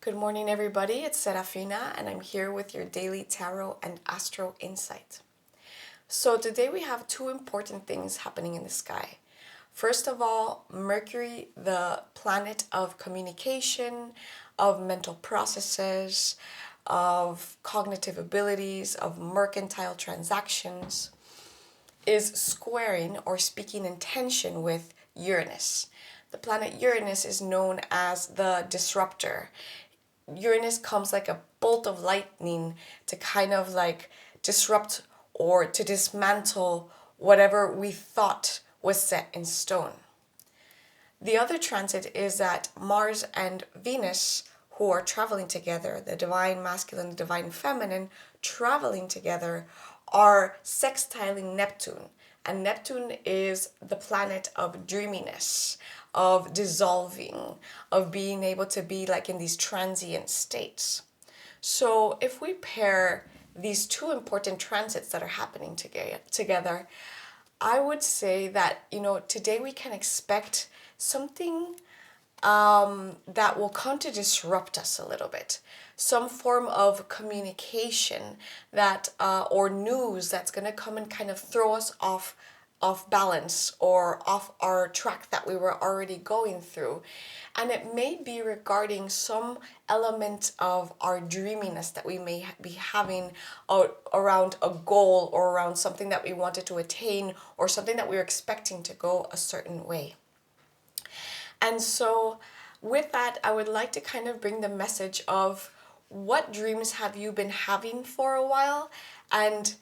Good morning, everybody. It's Serafina, and I'm here with your daily tarot and astro insight. So, today we have two important things happening in the sky. First of all, Mercury, the planet of communication, of mental processes, of cognitive abilities, of mercantile transactions, is squaring or speaking in tension with Uranus. The planet Uranus is known as the disruptor. Uranus comes like a bolt of lightning to kind of like disrupt or to dismantle whatever we thought was set in stone. The other transit is that Mars and Venus, who are traveling together, the divine masculine, the divine feminine, traveling together, are sextiling Neptune. And Neptune is the planet of dreaminess, of dissolving, of being able to be like in these transient states. So if we pair these two important transits that are happening together, I would say that, today we can expect something that will come to disrupt us a little bit. Some form of communication that or news that's going to come and kind of throw us off balance or off our track that we were already going through. And it may be regarding some element of our dreaminess that we may be having around a goal or around something that we wanted to attain or something that we were expecting to go a certain way. And so with that, I would like to kind of bring the message of what dreams have you been having for a while, and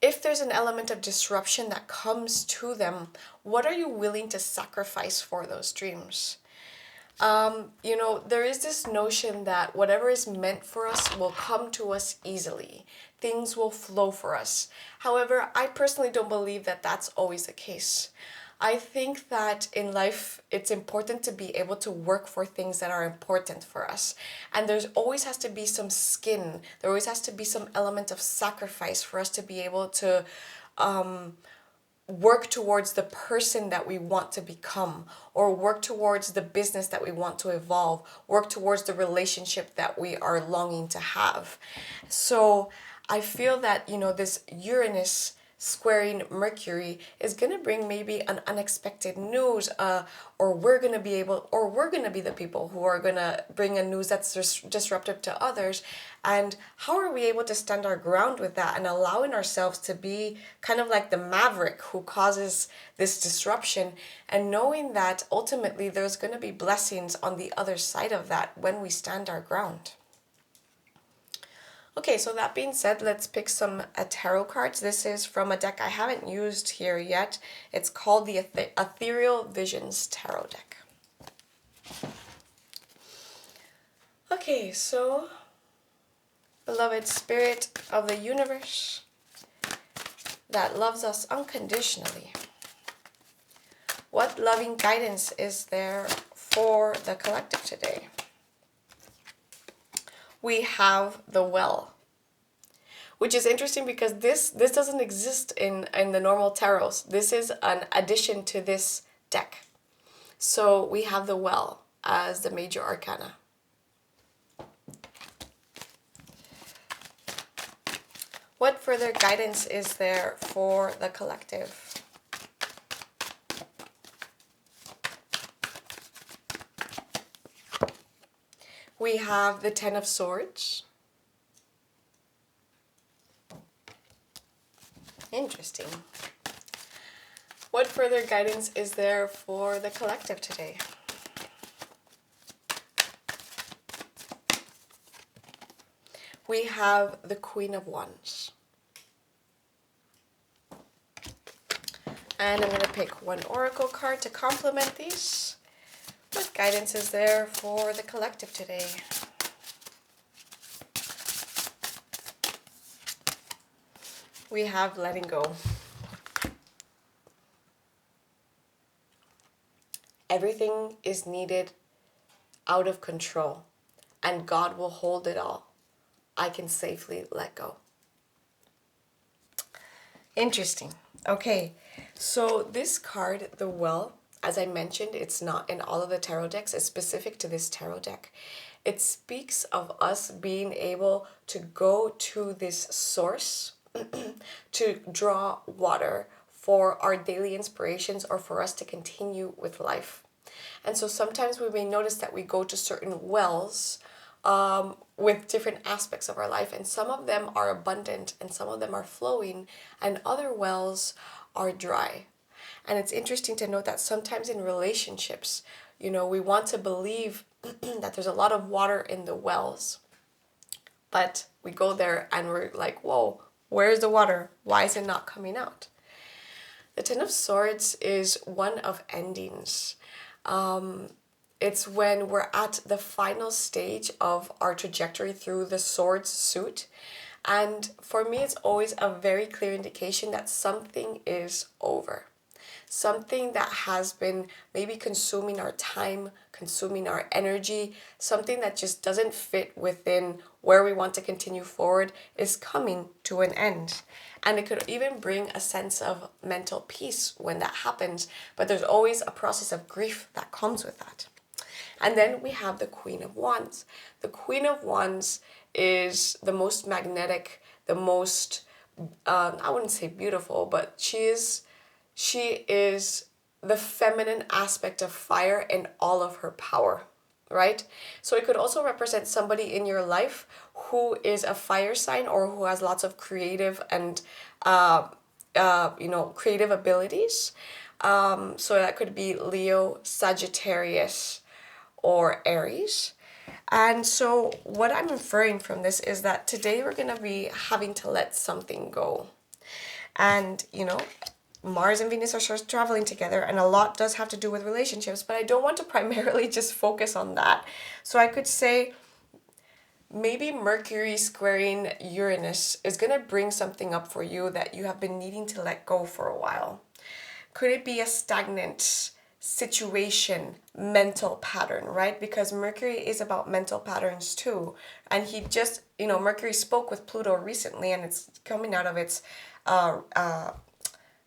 if there's an element of disruption that comes to them, what are you willing to sacrifice for those dreams? There is this notion that whatever is meant for us will come to us easily. Things will flow for us. However, I personally don't believe that that's always the case. I think that in life, it's important to be able to work for things that are important for us. And there's always has to be some skin. There always has to be some element of sacrifice for us to be able to work towards the person that we want to become, or work towards the business that we want to evolve, work towards the relationship that we are longing to have. So I feel that, this Uranus squaring Mercury is going to bring maybe an unexpected news, or we're going to be the people who are going to bring a news that's disruptive to others. And how are we able to stand our ground with that and allowing ourselves to be kind of like the maverick who causes this disruption, and knowing that ultimately there's going to be blessings on the other side of that when we stand our ground. Okay, so that being said, let's pick some tarot cards. This is from a deck I haven't used here yet. It's called the Ethereal Visions Tarot deck. Okay, so beloved spirit of the universe that loves us unconditionally, what loving guidance is there for the collective today? We have the Well, which is interesting because this doesn't exist in the normal tarots. This is an addition to this deck. So we have the Well as the major arcana. What further guidance is there for the collective? We have the Ten of Swords. Interesting. What further guidance is there for the collective today? We have the Queen of Wands. And I'm going to pick one oracle card to complement these. What guidance is there for the collective today? We have letting go. Everything is needed out of control, and God will hold it all. I can safely let go. Interesting. Okay, so this card, the Well, as I mentioned, it's not in all of the tarot decks. It's specific to this tarot deck. It speaks of us being able to go to this source to draw water for our daily inspirations or for us to continue with life. And so sometimes we may notice that we go to certain wells with different aspects of our life, and some of them are abundant and some of them are flowing, and other wells are dry. And it's interesting to note that sometimes in relationships, we want to believe that there's a lot of water in the wells, but we go there and we're like, whoa, where's the water? Why is it not coming out? The Ten of Swords is one of endings. It's when we're at the final stage of our trajectory through the swords suit. And for me, it's always a very clear indication that something is over. Something that has been maybe consuming our time, consuming our energy, something that just doesn't fit within where we want to continue forward is coming to an end. And it could even bring a sense of mental peace when that happens, but there's always a process of grief that comes with that. And then we have the Queen of Wands. The Queen of Wands is the most magnetic, the most, I wouldn't say beautiful, but she is the feminine aspect of fire in all of her power, right? So it could also represent somebody in your life who is a fire sign or who has lots of creative and creative abilities. So that could be Leo, Sagittarius, or Aries. And so what I'm inferring from this is that today we're going to be having to let something go. And, Mars and Venus are traveling together, and a lot does have to do with relationships, but I don't want to primarily just focus on that. So I could say maybe Mercury squaring Uranus is going to bring something up for you that you have been needing to let go for a while. Could it be a stagnant situation, mental pattern, right? Because Mercury is about mental patterns too. And he just, Mercury spoke with Pluto recently, and it's coming out of its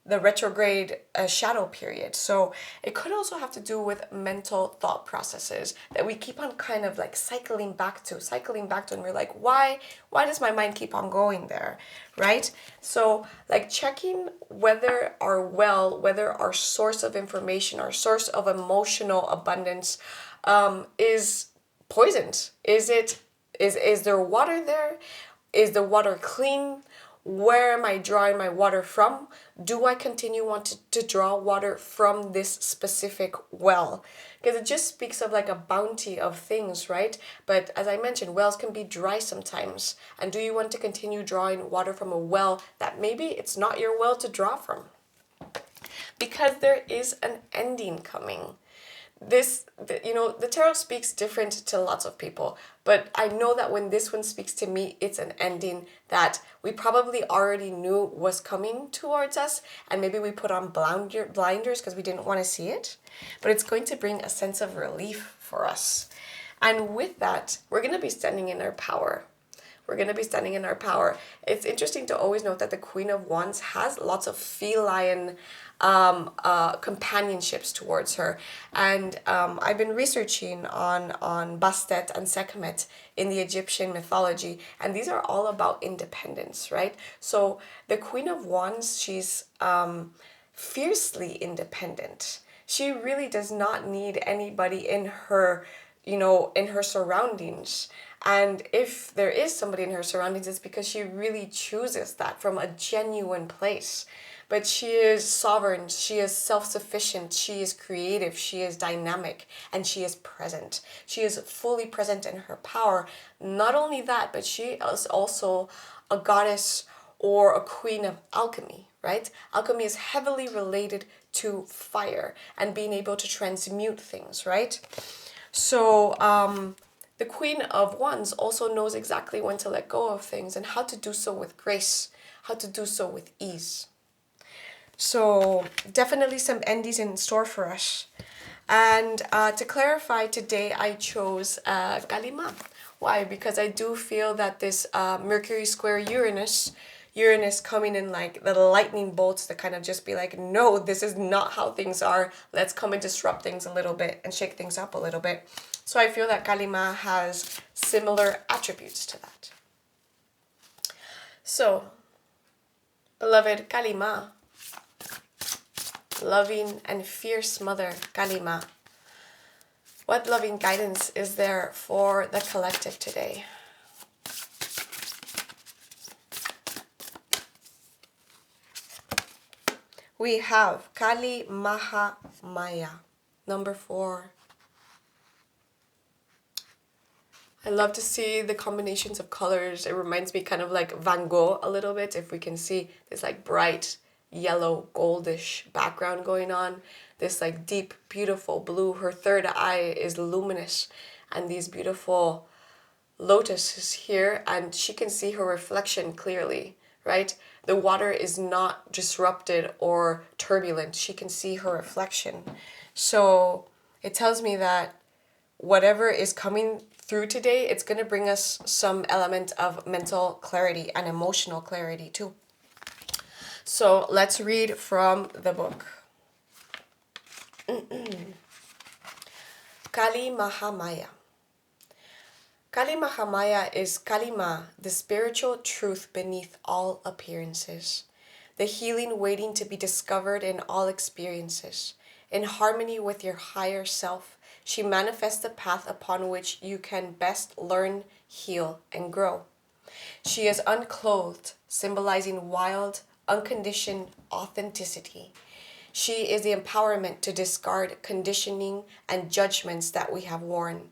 the retrograde shadow period. So it could also have to do with mental thought processes that we keep on kind of like cycling back to, and we're like, why does my mind keep on going there, right? So like checking whether our source of information, our source of emotional abundance is poisoned. Is there water there? Is the water clean? Where am I drawing my water from? Do I continue want to draw water from this specific well? Because it just speaks of like a bounty of things, right? But as I mentioned, wells can be dry sometimes. And do you want to continue drawing water from a well that maybe it's not your well to draw from? Because there is an ending coming. The tarot speaks different to lots of people, but I know that when this one speaks to me, it's an ending that we probably already knew was coming towards us, and maybe we put on blinders because we didn't want to see it, but it's going to bring a sense of relief for us. And with that, we're going to be standing in our power. It's interesting to always note that the Queen of Wands has lots of feline companionships towards her. And I've been researching on Bastet and Sekhmet in the Egyptian mythology, and these are all about independence, right? So the Queen of Wands, she's fiercely independent. She really does not need anybody in her surroundings. And if there is somebody in her surroundings, it's because she really chooses that from a genuine place. But she is sovereign, she is self-sufficient, she is creative, she is dynamic, and she is present. She is fully present in her power. Not only that, but she is also a goddess or a queen of alchemy, right? Alchemy is heavily related to fire and being able to transmute things, right? So the Queen of Wands also knows exactly when to let go of things and how to do so with grace, how to do so with ease. So definitely some endings in store for us. And to clarify, today I chose Kalima. Why? Because I do feel that this Mercury square Uranus coming in like the lightning bolts to kind of just be like, no, this is not how things are. Let's come and disrupt things a little bit and shake things up a little bit. So I feel that Kalima has similar attributes to that. So, beloved Kalima, loving and fierce mother Kalima, what loving guidance is there for the collective today? We have Kali Maha Maya, number 4. I love to see the combinations of colors. It reminds me kind of like Van Gogh a little bit. If we can see this like bright yellow goldish background going on, this like deep beautiful blue. Her third eye is luminous, and these beautiful lotuses here, and she can see her reflection clearly, right? The water is not disrupted or turbulent. She can see her reflection. So it tells me that whatever is coming through today, it's going to bring us some element of mental clarity and emotional clarity too. So let's read from the book. Kali Mahamaya. Kali Mahamaya is Kalima, the spiritual truth beneath all appearances, the healing waiting to be discovered in all experiences. In harmony with your higher self, she manifests the path upon which you can best learn, heal, and grow. She is unclothed, symbolizing wild, unconditioned authenticity. She is the empowerment to discard conditioning and judgments that we have worn.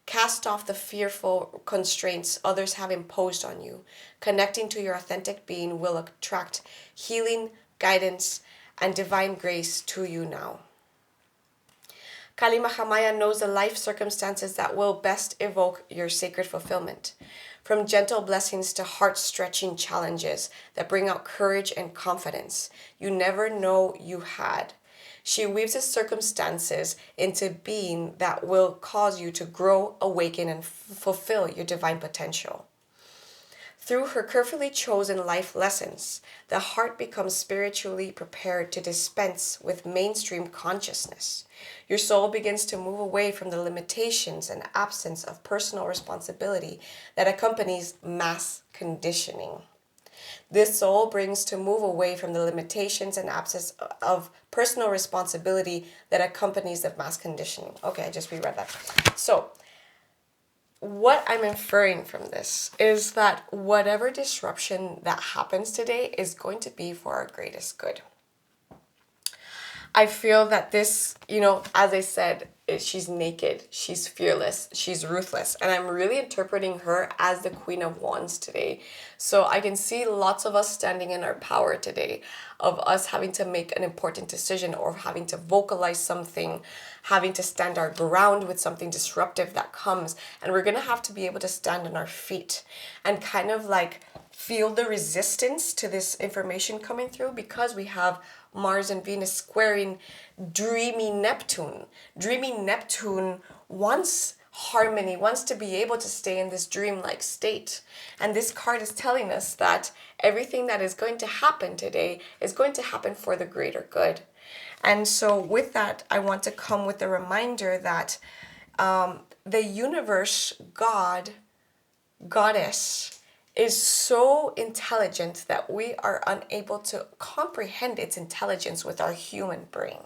Cast off the fearful constraints others have imposed on you. Connecting to your authentic being will attract healing, guidance, and divine grace to you now. Kali Mahamaya knows the life circumstances that will best evoke your sacred fulfillment. From gentle blessings to heart-stretching challenges that bring out courage and confidence you never know you had. She weaves the circumstances into being that will cause you to grow, awaken, and fulfill your divine potential. Through her carefully chosen life lessons, the heart becomes spiritually prepared to dispense with mainstream consciousness. Your soul begins to move away from the limitations and absence of personal responsibility that accompanies mass conditioning. This soul brings to move away from the limitations and absence of personal responsibility that accompanies the mass conditioning. Okay, I just reread that. So, what I'm inferring from this is that whatever disruption that happens today is going to be for our greatest good. I feel that this, as I said, she's naked, she's fearless, she's ruthless, and I'm really interpreting her as the Queen of Wands today. So I can see lots of us standing in our power today, of us having to make an important decision or having to vocalize something, having to stand our ground with something disruptive that comes, and we're going to have to be able to stand on our feet and kind of like feel the resistance to this information coming through, because we have Mars and Venus squaring dreamy Neptune. Dreamy Neptune wants harmony, wants to be able to stay in this dreamlike state. And this card is telling us that everything that is going to happen today is going to happen for the greater good. And so with that, I want to come with a reminder that the universe, God, Goddess, is so intelligent that we are unable to comprehend its intelligence with our human brain.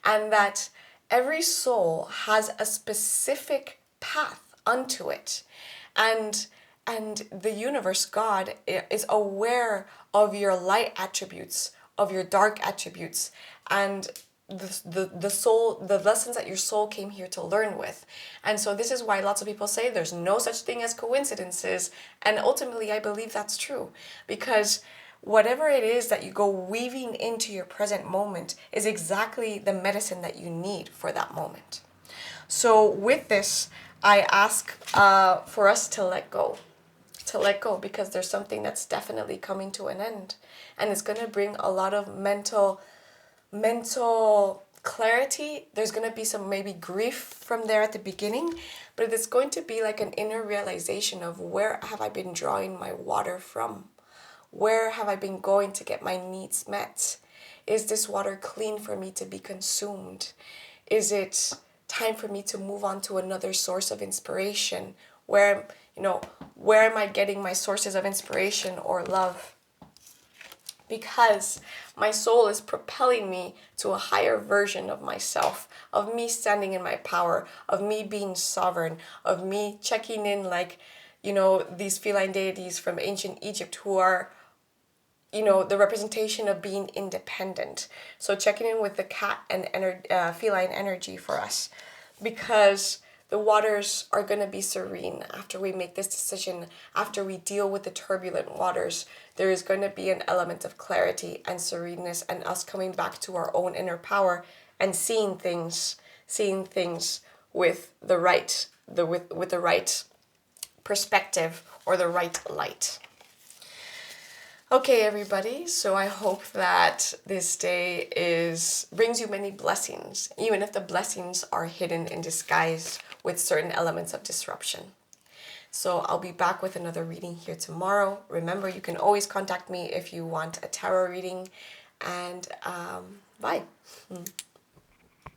And that every soul has a specific path unto it. And the universe, God, is aware of your light attributes, of your dark attributes, and the soul, the lessons that your soul came here to learn with. And so this is why lots of people say there's no such thing as coincidences. And ultimately, I believe that's true, because whatever it is that you go weaving into your present moment is exactly the medicine that you need for that moment. So with this, I ask for us to let go. To let go, because there's something that's definitely coming to an end. And it's going to bring a lot of mental clarity. There's going to be some maybe grief from there at the beginning, but it's going to be like an inner realization of, where have I been drawing my water from? Where have I been going to get my needs met? Is this water clean for me to be consumed? Is it time for me to move on to another source of inspiration. Where, where am I getting my sources of inspiration or love? Because my soul is propelling me to a higher version of myself, of me standing in my power, of me being sovereign, of me checking in like, these feline deities from ancient Egypt who are, the representation of being independent. So checking in with the cat and feline energy for us, because the waters are going to be serene after we make this decision, after we deal with the turbulent waters. There is going to be an element of clarity and sereneness and us coming back to our own inner power and seeing things with the right with the right perspective or the right light. Okay, everybody, so I hope that this day brings you many blessings, even if the blessings are hidden in disguise with certain elements of disruption. So I'll be back with another reading here tomorrow. Remember, you can always contact me if you want a tarot reading, and bye.